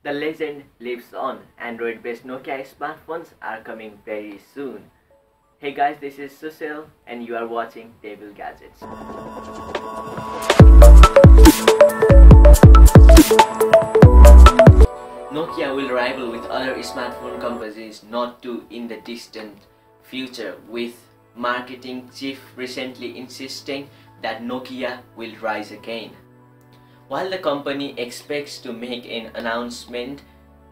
The legend lives on. Android-based Nokia smartphones are coming very soon. Hey guys, this is Susil and you are watching Table Gadgets. Nokia will rival with other smartphone companies not too in the distant future, with marketing chief recently insisting that Nokia will rise again. While the company expects to make an announcement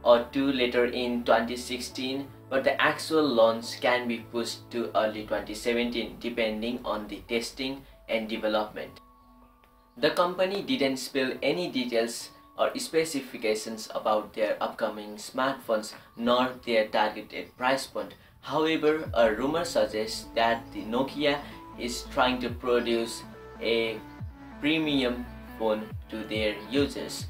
or two later in 2016, but the actual launch can be pushed to early 2017 depending on the testing and development. The company didn't spill any details or specifications about their upcoming smartphones nor their targeted price point. However, a rumor suggests that the Nokia is trying to produce a premium phone to their users,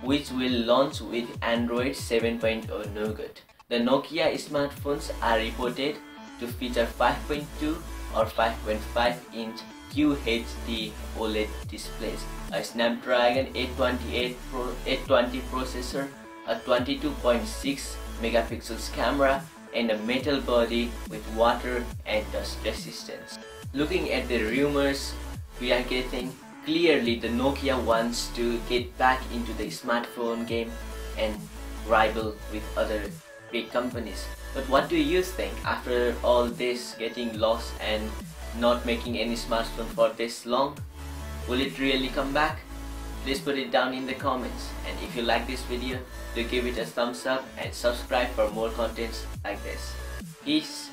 which will launch with Android 7.0 Nougat. The Nokia smartphones are reported to feature 5.2 or 5.5-inch QHD OLED displays, a Snapdragon 820 processor, a 22.6 megapixels camera, and a metal body with water and dust resistance. Looking at the rumors we are getting, clearly the Nokia wants to get back into the smartphone game and rival with other big companies. But what do you think after all this getting lost and not making any smartphone for this long? Will it really come back? Please put it down in the comments, and if you like this video, do give it a thumbs up and subscribe for more contents like this. Peace.